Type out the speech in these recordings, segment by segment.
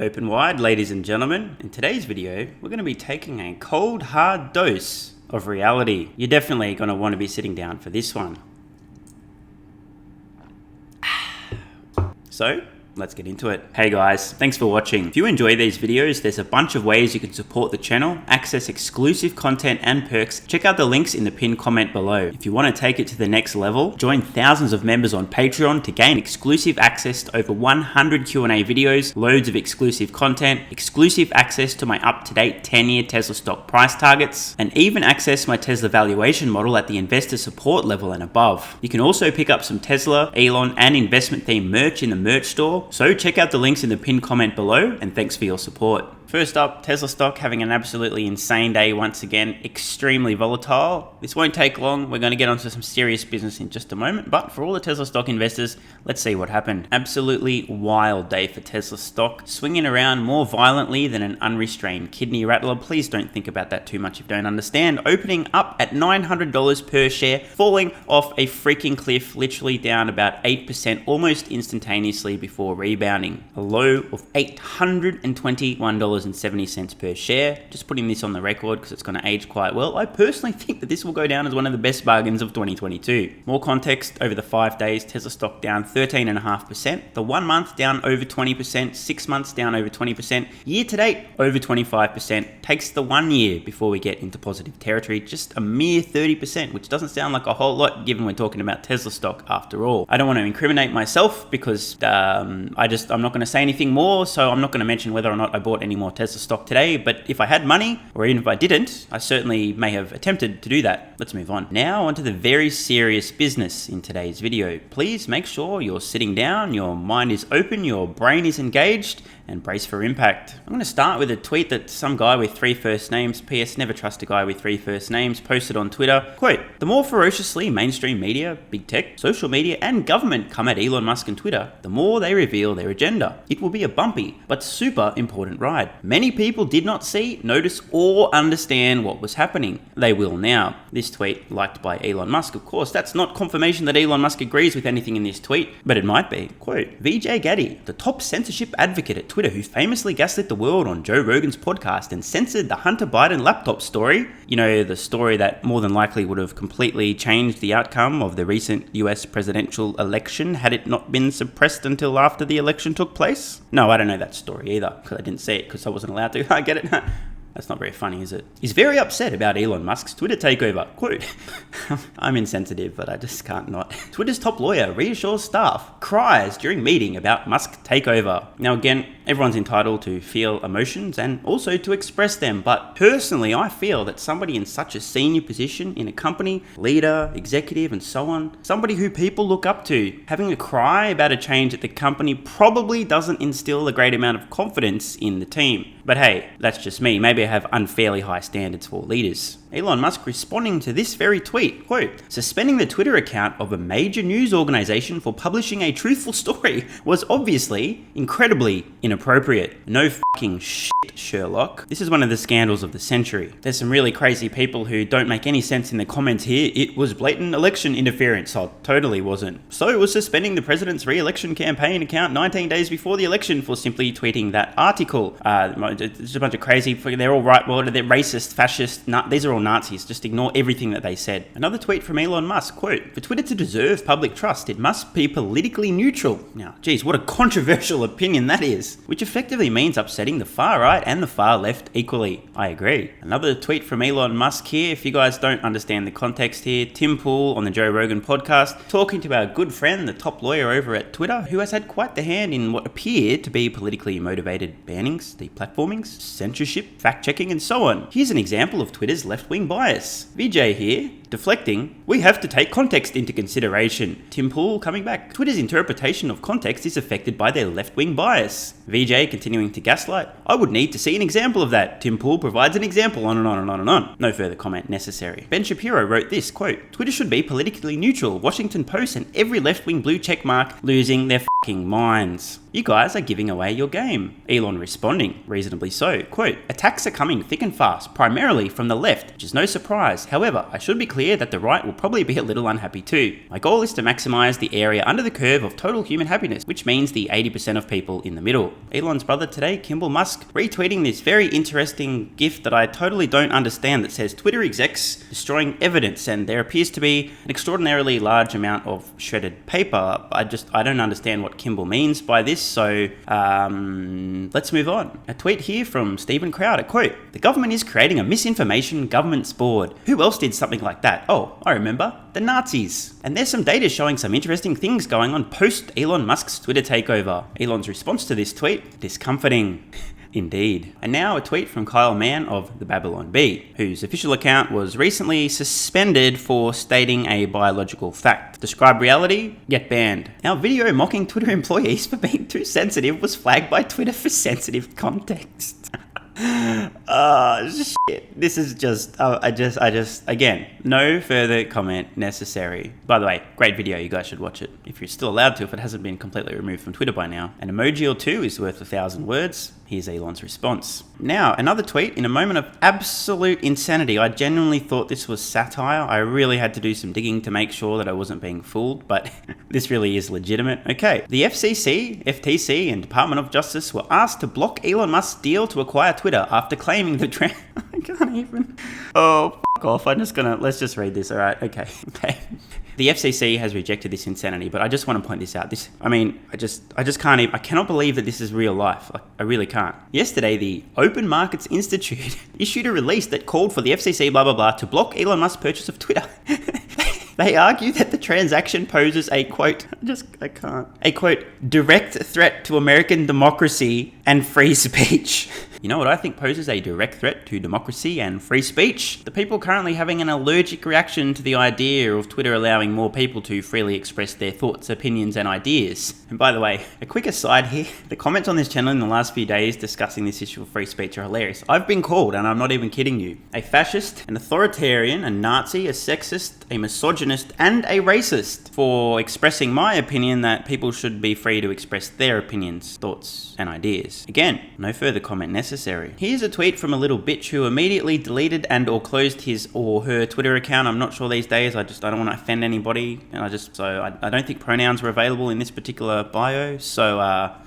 Open wide, ladies and gentlemen. In today's video, we're going to be taking a cold, hard dose of reality. You're definitely going to want to be sitting down for this one. So, let's get into it. Hey guys, thanks for watching. If you enjoy these videos, there's a bunch of ways you can support the channel, access exclusive content and perks. Check out the links in the pinned comment below. If you want to take it to the next level, join thousands of members on Patreon to gain exclusive access to over 100 Q&A videos, loads of exclusive content, exclusive access to my up-to-date 10-year Tesla stock price targets, and even access my Tesla valuation model at the investor support level and above. You can also pick up some Tesla, Elon, and investment themed merch in the merch store. So check out the links in the pinned comment below, and thanks for your support. First up, Tesla stock having an absolutely insane day once again, extremely volatile. This won't take long, we're going to get onto some serious business in just a moment, but for all the Tesla stock investors, let's see what happened. Absolutely wild day for Tesla stock, swinging around more violently than an unrestrained kidney rattler. Please don't think about that too much if you don't understand. Opening up at $900 per share, falling off a freaking cliff, literally down about 8% almost instantaneously before rebounding. A low of $821.70 per share. Just putting this on the record because it's going to age quite well. I personally think that this will go down as one of the best bargains of 2022. More context, over the 5 days, Tesla stock down 13.5%, the 1 month down over 20%, 6 months down over 20%, year to date over 25%, takes the 1 year before we get into positive territory, just a mere 30%, which doesn't sound like a whole lot given we're talking about Tesla stock after all. I don't want to incriminate myself because I'm not going to say anything more, so I'm not going to mention whether or not I bought any more Tesla stock today, but if I had money, or even if I didn't, I certainly may have attempted to do that. Let's move on. Now onto the very serious business in today's video. Please make sure you're sitting down, your mind is open, your brain is engaged, and brace for impact. I'm going to start with a tweet that some guy with 3 first names, PS never trust a guy with 3 first names, posted on Twitter. Quote, "The more ferociously mainstream media, big tech, social media, and government come at Elon Musk and Twitter, the more they reveal their agenda. It will be a bumpy, but super important ride. Many people did not see, notice, or understand what was happening. They will now." This tweet, liked by Elon Musk, of course. That's not confirmation that Elon Musk agrees with anything in this tweet, but it might be. Quote, "VJ Gaddy, the top censorship advocate at Twitter who famously gaslit the world on Joe Rogan's podcast and censored the Hunter Biden laptop story," you know, the story that more than likely would have completely changed the outcome of the recent US presidential election had it not been suppressed until after the election took place. No, I don't know that story either, because I didn't see it because I wasn't allowed to. I get it. That's not very funny, is it? He's very upset about Elon Musk's Twitter takeover. Quote, "I'm insensitive, but I just can't not. Twitter's top lawyer reassures staff, cries during meeting about Musk takeover." Now again, everyone's entitled to feel emotions and also to express them, but personally I feel that somebody in such a senior position in a company, leader, executive and so on, somebody who people look up to, having a cry about a change at the company probably doesn't instill a great amount of confidence in the team. But hey, that's just me. Maybe I have unfairly high standards for leaders. Elon Musk responding to this very tweet, quote, "Suspending the Twitter account of a major news organization for publishing a truthful story was obviously incredibly inappropriate. No fucking shit, Sherlock. This is one of the scandals of the century. There's some really crazy people who don't make any sense in the comments here. It was blatant election interference." Oh, totally wasn't. "So it was suspending the president's re-election campaign account 19 days before the election for simply tweeting that article." It's a bunch of crazy, they're all right, well, they're racist, fascist, these are all Nazis. Just ignore everything that they said. Another tweet from Elon Musk, quote, "For Twitter to deserve public trust, it must be politically neutral." Now, geez, what a controversial opinion that is, which effectively means upsetting the far right and the far left equally. I agree. Another tweet from Elon Musk here. If you guys don't understand the context here, Tim Pool on the Joe Rogan podcast, talking to our good friend, the top lawyer over at Twitter, who has had quite the hand in what appeared to be politically motivated bannings, deplatformings, censorship, fact-checking, and so on. Here's an example of Twitter's left-wing bias. VJ here, deflecting, "We have to take context into consideration." Tim Pool coming back, "Twitter's interpretation of context is affected by their left-wing bias." VJ continuing to gaslight, "I would need to see an example of that." Tim Pool provides an example, on and on and on and on. No further comment necessary. Ben Shapiro wrote this, quote, "Twitter should be politically neutral. Washington Post and every left-wing blue check mark losing their fucking minds. You guys are giving away your game." Elon responding, reasonably so, quote, "Attacks are coming thick and fast, primarily from the left, which is no surprise. However, I should be clear clear that the right will probably be a little unhappy too. My goal is to maximize the area under the curve of total human happiness, which means the 80% of people in the middle. Elon's brother today, Kimball Musk, retweeting this very interesting GIF that I totally don't understand that says Twitter execs destroying evidence, and there appears to be an extraordinarily large amount of shredded paper. I don't understand what Kimball means by this, so let's move on. A tweet here from Stephen Crowder, quote, "The government is creating a misinformation governance board. Who else did something like that? Oh, I remember. The Nazis. And there's some data showing some interesting things going on post Elon Musk's Twitter takeover." Elon's response to this tweet, discomforting. Indeed. And now a tweet from Kyle Mann of the Babylon Bee, whose official account was recently suspended for stating a biological fact. Describe reality, get banned. Our video mocking Twitter employees for being too sensitive was flagged by Twitter for sensitive context. Shit. This is just, again, no further comment necessary. By the way, great video, you guys should watch it. If you're still allowed to, if it hasn't been completely removed from Twitter by now. An emoji or two is worth 1,000 words. Here's Elon's response. Now, another tweet in a moment of absolute insanity. I genuinely thought this was satire. I really had to do some digging to make sure that I wasn't being fooled, but this really is legitimate. Okay, the FCC, FTC, and Department of Justice were asked to block Elon Musk's deal to acquire Twitter after claiming the I can't even. Oh, f*** off. Let's just read this, all right? Okay. The FCC has rejected this insanity, but I just want to point this out. I just can't even, I cannot believe that this is real life. Like, I really can't. Yesterday, the Open Markets Institute issued a release that called for the FCC, blah, blah, blah, to block Elon Musk's purchase of Twitter. They argue that the transaction poses a quote, a quote, direct threat to American democracy and free speech. You know what I think poses a direct threat to democracy and free speech? The people currently having an allergic reaction to the idea of Twitter allowing more people to freely express their thoughts, opinions, and ideas. And by the way, a quick aside here, the comments on this channel in the last few days discussing this issue of free speech are hilarious. I've been called, and I'm not even kidding you, a fascist, an authoritarian, a Nazi, a sexist, a misogynist, and a racist for expressing my opinion that people should be free to express their opinions, thoughts, and ideas. Again, no further comment necessary. Here's a tweet from a little bitch who immediately deleted and or closed his or her Twitter account. I'm not sure these days. I don't want to offend anybody, and I don't think pronouns were available in this particular bio. So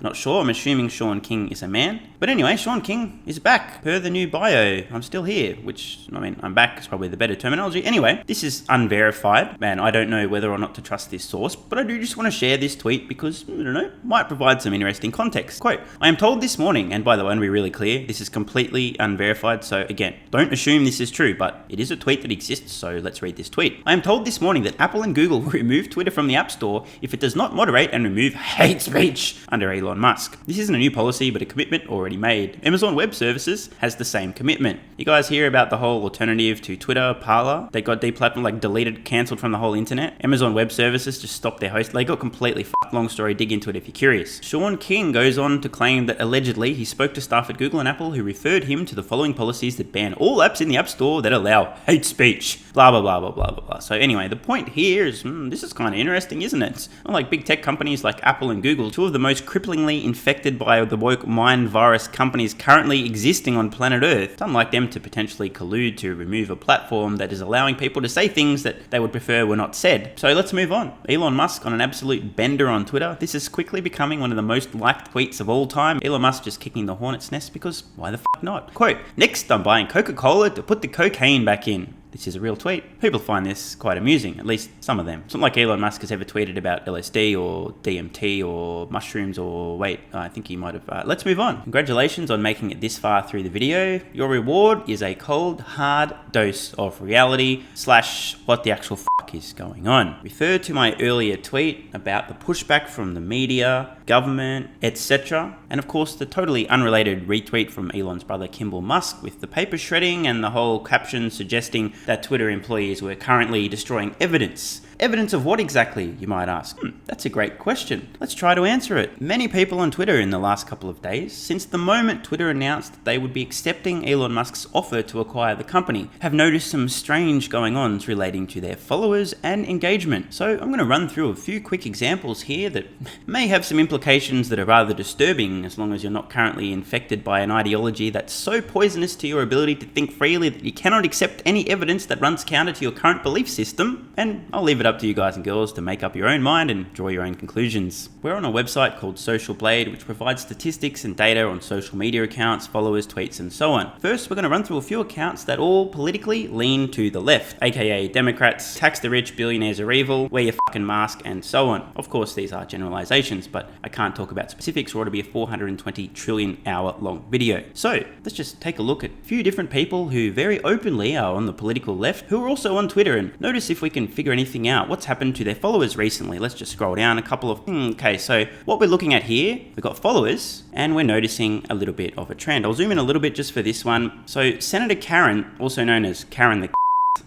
not sure. I'm assuming Sean King is a man. But anyway, Sean King is back per the new bio. I'm still here, which, I mean, I'm back is probably the better terminology. Anyway, this is unverified, and I don't know whether or not to trust this source, but I do just want to share this tweet because, I don't know, might provide some interesting context. Quote, "I am told this morning," and by the way, I want to be really clear, this is completely unverified, so again, don't assume this is true, but it is a tweet that exists, so let's read this tweet. "I am told this morning that Apple and Google will remove Twitter from the App Store if it does not moderate and remove hate speech under Elon Musk. This isn't a new policy, but a commitment already made. Amazon Web Services has the same commitment." You guys hear about the whole alternative to Twitter, Parler? They got deplatformed, like deleted, cancelled from the whole internet. Amazon Web Services just stopped their host. They got completely fucked. Long story, dig into it if you're curious. Sean King goes on to claim that allegedly he spoke to staff at Google and Apple who referred him to the following policies that ban all apps in the App Store that allow hate speech. Blah, blah, blah, blah, blah, blah, blah. So anyway, the point here is, this is kind of interesting, isn't it? It's not like big tech companies like Apple and Google, two of the most cripplingly infected by the woke mind virus companies currently existing on planet Earth. It's unlike them to potentially collude to remove a platform that is allowing people to say things that they would prefer were not said. So let's move on. Elon Musk on an absolute bender on Twitter. This is quickly becoming one of the most liked tweets of all time. Elon Musk just kicking the hornet's nest because why the fuck not? Quote, "Next, I'm buying Coca-Cola to put the cocaine back in." This is a real tweet. People find this quite amusing, at least some of them. It's not like Elon Musk has ever tweeted about LSD or DMT or mushrooms or wait, I think he might have. Let's move on. Congratulations on making it this far through the video. Your reward is a cold, hard dose of reality / what the actual fuck is going on. Refer to my earlier tweet about the pushback from the media, government, etc. And of course, the totally unrelated retweet from Elon's brother Kimball Musk with the paper shredding and the whole caption suggesting that Twitter employees were currently destroying evidence Evidence of what exactly, you might ask? That's a great question. Let's try to answer it. Many people on Twitter in the last couple of days, since the moment Twitter announced that they would be accepting Elon Musk's offer to acquire the company, have noticed some strange going-ons relating to their followers and engagement. So I'm going to run through a few quick examples here that may have some implications that are rather disturbing, as long as you're not currently infected by an ideology that's so poisonous to your ability to think freely that you cannot accept any evidence that runs counter to your current belief system. And I'll leave it up to you guys and girls to make up your own mind and draw your own conclusions. We're on a website called Social Blade, which provides statistics and data on social media accounts, followers, tweets, and so on. First, we're going to run through a few accounts that all politically lean to the left, aka Democrats, tax the rich, billionaires are evil, wear your fucking mask, and so on. Of course, these are generalizations, but I can't talk about specifics or it'll be a 420 trillion hour long video. So let's just take a look at a few different people who very openly are on the political left, who are also on Twitter, and notice if we can figure anything out. What's happened to their followers recently? Let's just scroll down a couple of, okay, so what we're looking at here, we've got followers, and we're noticing a little bit of a trend. I'll zoom in a little bit just for this one. So Senator Karen, also known as Karen the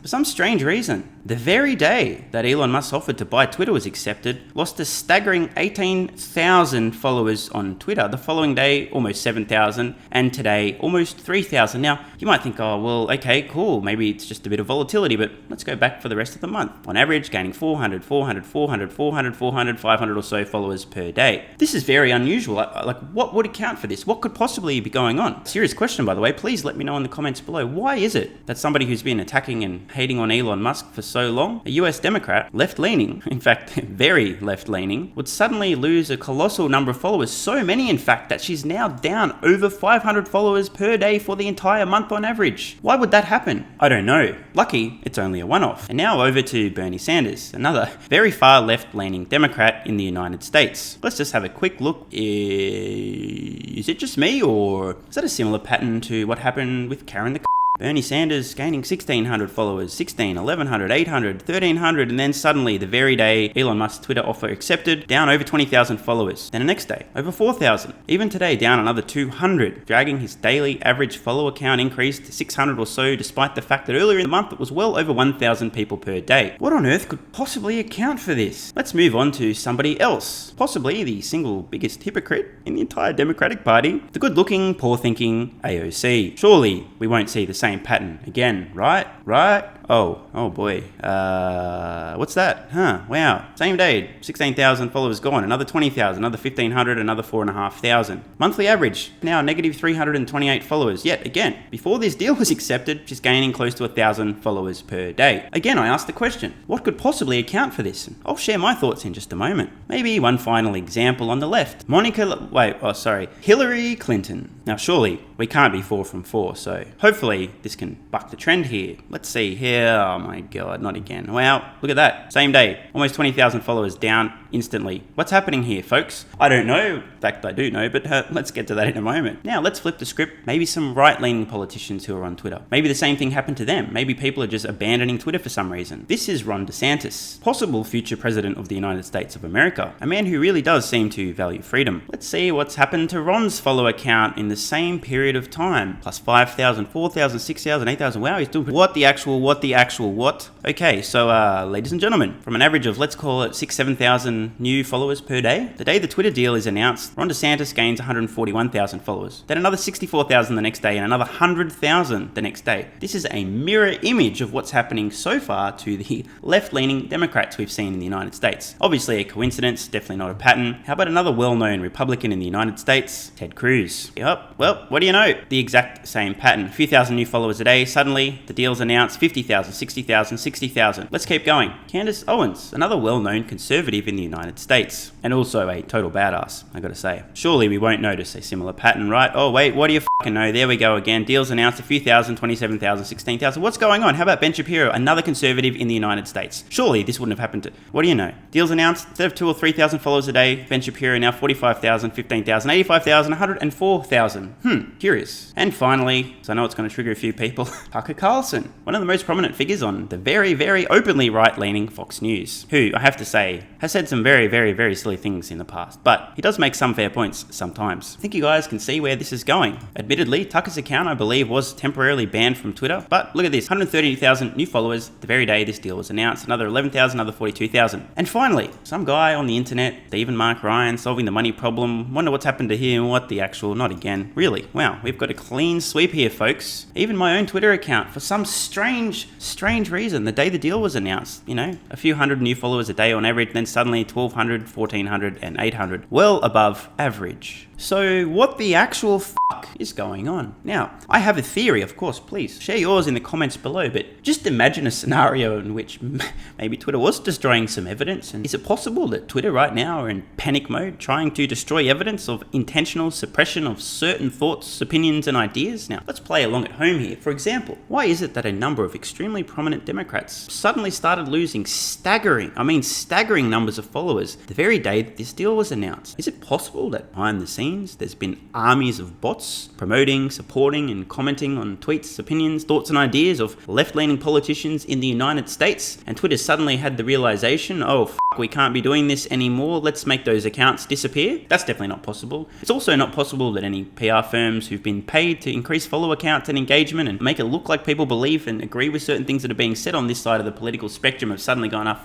for some strange reason, the very day that Elon Musk offered to buy Twitter was accepted, lost a staggering 18,000 followers on Twitter. The following day, almost 7,000, and today, almost 3,000. Now, you might think, oh, well, okay, cool, maybe it's just a bit of volatility, but let's go back for the rest of the month. On average, gaining 400, 500 or so followers per day. This is very unusual. Like, what would account for this? What could possibly be going on? Serious question, by the way. Please let me know in the comments below. Why is it that somebody who's been attacking and hating on Elon Musk for so long, a US Democrat, left-leaning, in fact, very left-leaning, would suddenly lose a colossal number of followers, so many in fact that she's now down over 500 followers per day for the entire month on average? Why would that happen? I don't know. Lucky, it's only a one-off. And now over to Bernie Sanders, another very far left-leaning Democrat in the United States. Let's just have a quick look. Is it just me, or is that a similar pattern to what happened with Karen the Bernie Sanders gaining 1,600 followers, 16, 1,100, 800, 1,300, and then suddenly, the very day Elon Musk's Twitter offer accepted, down over 20,000 followers. Then the next day, over 4,000. Even today, down another 200, dragging his daily average follower count increased to 600 or so, despite the fact that earlier in the month it was well over 1,000 people per day. What on earth could possibly account for this? Let's move on to somebody else. Possibly the single biggest hypocrite in the entire Democratic Party, the good-looking, poor-thinking AOC. Surely we won't see the same pattern again, right? Oh boy. What's that? Wow. Same day, 16,000 followers gone, another 20,000, another 1,500, another 4,500. Monthly average, now negative 328 followers. Yet again, before this deal was accepted, she's gaining close to 1,000 followers per day. Again, I asked the question, what could possibly account for this? I'll share my thoughts in just a moment. Maybe one final example on the left. Hillary Clinton. Now surely, we can't be 4 from 4, so hopefully this can buck the trend here. Let's see here. Oh my god, not again. Wow, look at that. Same day, almost 20,000 followers down instantly. What's happening here, folks? I don't know. In fact, I do know, but let's get to that in a moment. Now, let's flip the script. Maybe some right-leaning politicians who are on Twitter. Maybe the same thing happened to them. Maybe people are just abandoning Twitter for some reason. This is Ron DeSantis, possible future president of the United States of America, a man who really does seem to value freedom. Let's see what's happened to Ron's follower count in the same period of time. Plus 5,000, 4,000, 6,000, 8,000. Wow, he's doing what? Okay, so ladies and gentlemen, from an average of, let's call it 7,000 new followers per day, the day the Twitter deal is announced, Ron DeSantis gains 141,000 followers, then another 64,000 the next day, and another 100,000 the next day. This is a mirror image of what's happening so far to the left-leaning Democrats we've seen in the United States. Obviously a coincidence, definitely not a pattern. How about another well-known Republican in the United States, Ted Cruz? Yep, well, what do you know? The exact same pattern. A few thousand new followers a day, suddenly the deal's announced, 50,000, 60,000, 60,000. Let's keep going. Candace Owens, another well-known conservative in the United States, and also a total badass, I gotta say. Surely we won't notice a similar pattern, right? Oh wait, what do you fucking know? There we go again. Deals announced, a few thousand, 27,000, 16,000. What's going on? How about Ben Shapiro, another conservative in the United States? Surely this wouldn't have happened to... What do you know? Deals announced, instead of 2,000 or 3,000 followers a day, Ben Shapiro now 45,000, 15,000, 85,000, 104,000. Curious. And finally, so I know it's going to trigger a few people, Tucker Carlson, one of the most prominent figures on the very, very openly right-leaning Fox News, who, I have to say, has said some some very, very, very silly things in the past, but he does make some fair points sometimes. I think you guys can see where this is going. Admittedly, Tucker's account, I believe, was temporarily banned from Twitter, but look at this, 130,000 new followers the very day this deal was announced, another 11,000, another 42,000. And finally, some guy on the internet, Stephen Mark Ryan, solving the money problem. Wonder what's happened to him, what the actual, not again. Really, wow, we've got a clean sweep here, folks. Even my own Twitter account, for some strange reason, the day the deal was announced, you know, a few hundred new followers a day on average, then suddenly 1,200, 1,400, and 800. Well above average. So what the actual fuck is going on? Now, I have a theory, of course, please share yours in the comments below, but just imagine a scenario in which maybe Twitter was destroying some evidence. And is it possible that Twitter right now are in panic mode, trying to destroy evidence of intentional suppression of certain thoughts, opinions, and ideas? Now, let's play along at home here. For example, why is it that a number of extremely prominent Democrats suddenly started losing staggering numbers of followers the very day that this deal was announced? Is it possible that behind the scenes there's been armies of bots promoting, supporting, and commenting on tweets, opinions, thoughts, and ideas of left-leaning politicians in the United States, and Twitter suddenly had the realization, oh, we can't be doing this anymore, let's make those accounts disappear? That's definitely not possible. It's also not possible that any PR firms who've been paid to increase follower counts and engagement and make it look like people believe and agree with certain things that are being said on this side of the political spectrum have suddenly gone,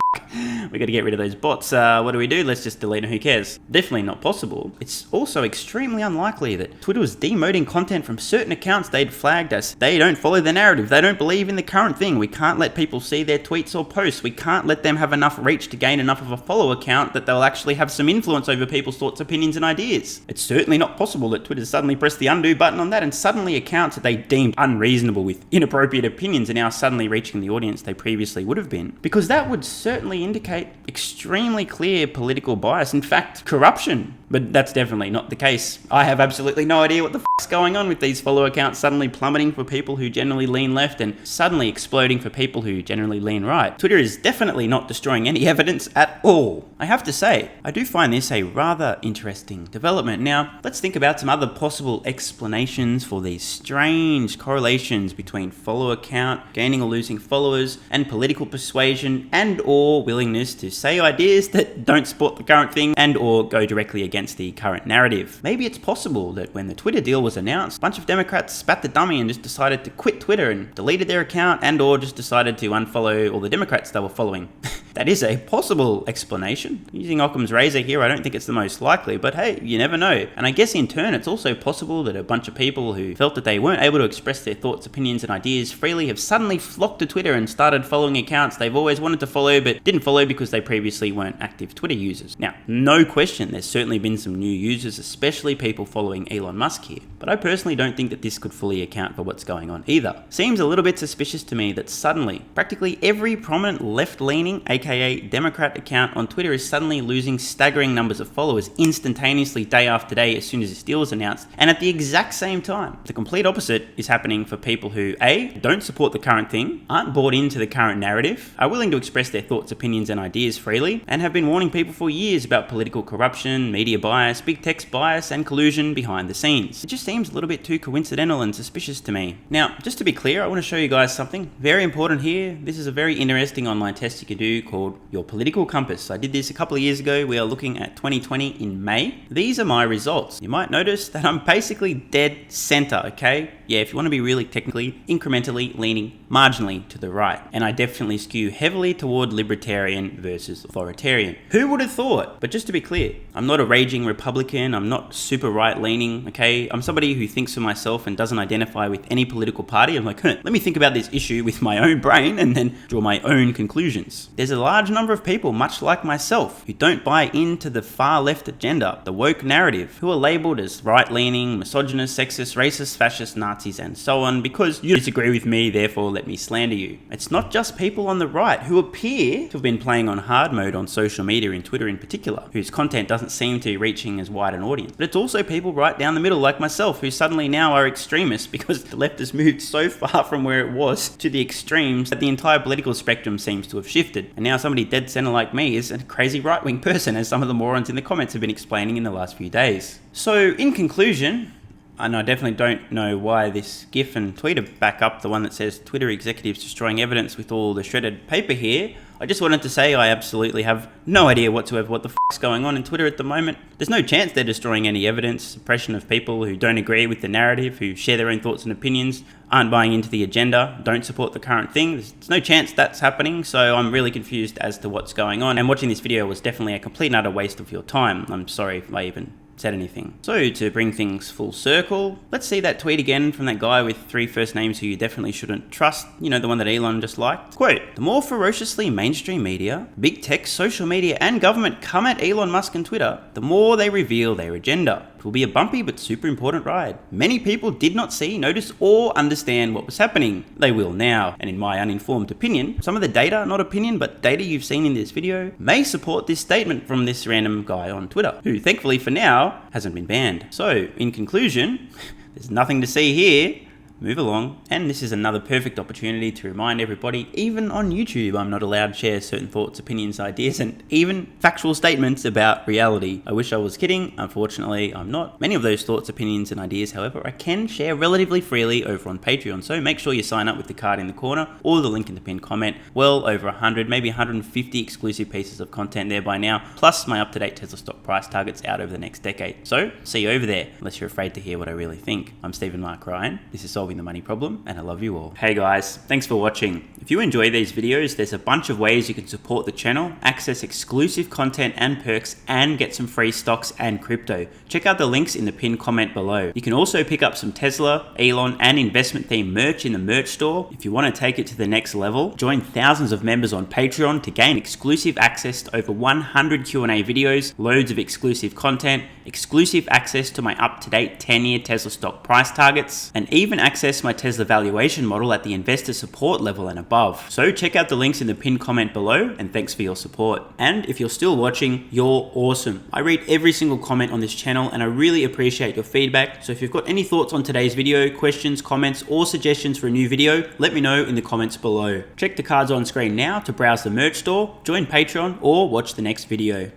we got to get rid of those bots. What do? Let's just delete them, who cares? Definitely not possible. It's also extremely unlikely that Twitter was demoting content from certain accounts they'd flagged as they don't follow the narrative, they don't believe in the current thing, we can't let people see their tweets or posts, we can't let them have enough reach to gain enough of a follower count that they'll actually have some influence over people's thoughts, opinions, and ideas. It's certainly not possible that Twitter suddenly pressed the undo button on that and suddenly accounts that they deemed unreasonable with inappropriate opinions are now suddenly reaching the audience they previously would have been. Because that would certainly indicate extremely clear political bias, in fact, corruption. But that's definitely not the case. I have absolutely no idea what the f***'s going on with these follower counts suddenly plummeting for people who generally lean left and suddenly exploding for people who generally lean right. Twitter is definitely not destroying any evidence at all. I have to say, I do find this a rather interesting development. Now, let's think about some other possible explanations for these strange correlations between follower count, gaining or losing followers, and political persuasion and or willingness to say ideas that don't support the current thing and or go directly against the current narrative. Maybe it's possible that when the Twitter deal was announced, a bunch of Democrats spat the dummy and just decided to quit Twitter and deleted their account and or just decided to unfollow all the Democrats they were following. That is a possible explanation. Using Occam's razor here, I don't think it's the most likely, but hey, you never know. And I guess in turn, it's also possible that a bunch of people who felt that they weren't able to express their thoughts, opinions, and ideas freely have suddenly flocked to Twitter and started following accounts they've always wanted to follow but didn't follow because they previously weren't active Twitter users. Now, no question, there's certainly been some new users, especially people following Elon Musk here. But I personally don't think that this could fully account for what's going on either. Seems a little bit suspicious to me that suddenly, practically every prominent left-leaning, aka Democrat account on Twitter is suddenly losing staggering numbers of followers instantaneously day after day as soon as this deal is announced, and at the exact same time. The complete opposite is happening for people who A, don't support the current thing, aren't bought into the current narrative, are willing to express their thoughts, opinions, and ideas freely, and have been warning people for years about political corruption, media bias, big tech's bias, and collusion behind the scenes. It just seems a little bit too coincidental and suspicious to me. Now, just to be clear, I want to show you guys something very important here. This is a very interesting online test you can do called your political compass. I did this a couple of years ago. We are looking at 2020 in May. These are my results. You might notice that I'm basically dead center, okay? Yeah, if you want to be really technically, incrementally leaning marginally to the right. And I definitely skew heavily toward libertarian versus authoritarian. Who would have thought? But just to be clear, I'm not a raging Republican. I'm not super right-leaning, okay? I'm somebody who thinks for myself and doesn't identify with any political party. I'm like, let me think about this issue with my own brain and then draw my own conclusions. There's a large number of people, much like myself, who don't buy into the far left agenda, the woke narrative, who are labeled as right-leaning, misogynist, sexist, racist, fascist, Nazis, and so on, because you disagree with me, therefore let me slander you. It's not just people on the right who appear to have been playing on hard mode on social media and Twitter in particular, whose content doesn't seem to be reaching as wide an audience, but it's also people right down the middle like myself who suddenly now are extremists because the left has moved so far from where it was to the extremes that the entire political spectrum seems to have shifted. And now somebody dead center like me is a crazy right-wing person, as some of the morons in the comments have been explaining in the last few days. So in conclusion, And I definitely don't know why this GIF and tweet are back up, the one that says Twitter executives destroying evidence with all the shredded paper here. I just wanted to say I absolutely have no idea whatsoever what the f***'s going on in Twitter at the moment. There's no chance they're destroying any evidence, suppression of people who don't agree with the narrative, who share their own thoughts and opinions, aren't buying into the agenda, don't support the current thing. There's no chance that's happening, so I'm really confused as to what's going on. And watching this video was definitely a complete and utter waste of your time. I'm sorry if I even said anything. So to bring things full circle, let's see that tweet again from that guy with 3 first names who you definitely shouldn't trust. You know, the one that Elon just liked. Quote, "The more ferociously mainstream media, big tech, social media and government come at Elon Musk and Twitter, the more they reveal their agenda. It will be a bumpy but super important ride. Many people did not see, notice or understand what was happening. They will now. And in my uninformed opinion, some of the data, not opinion, but data you've seen in this video, may support this statement from this random guy on Twitter, who thankfully for now hasn't been banned. So in conclusion, there's nothing to see here. Move along. And this is another perfect opportunity to remind everybody, even on YouTube, I'm not allowed to share certain thoughts, opinions, ideas, and even factual statements about reality. I wish I was kidding. Unfortunately, I'm not. Many of those thoughts, opinions, and ideas, however, I can share relatively freely over on Patreon. So make sure you sign up with the card in the corner or the link in the pinned comment. Well over 100, maybe 150 exclusive pieces of content there by now, plus my up-to-date Tesla stock price targets out over the next decade. So see you over there, unless you're afraid to hear what I really think. I'm Stephen Mark Ryan. This is Solving the Money Problem, and I love you all. Hey guys, thanks for watching. If you enjoy these videos, there's a bunch of ways you can support the channel, access exclusive content and perks, and get some free stocks and crypto. Check out the links in the pinned comment below. You can also pick up some Tesla, Elon, and investment themed merch in the merch store. If you want to take it to the next level, join thousands of members on Patreon to gain exclusive access to over 100 Q&A videos, loads of exclusive content, exclusive access to my up-to-date 10-year Tesla stock price targets, and even access my Tesla valuation model at the investor support level and above. So check out the links in the pinned comment below, and thanks for your support. And if you're still watching, you're awesome. I read every single comment on this channel and I really appreciate your feedback. So if you've got any thoughts on today's video, questions, comments, or suggestions for a new video, let me know in the comments below. Check the cards on screen now to browse the merch store, join Patreon, or watch the next video.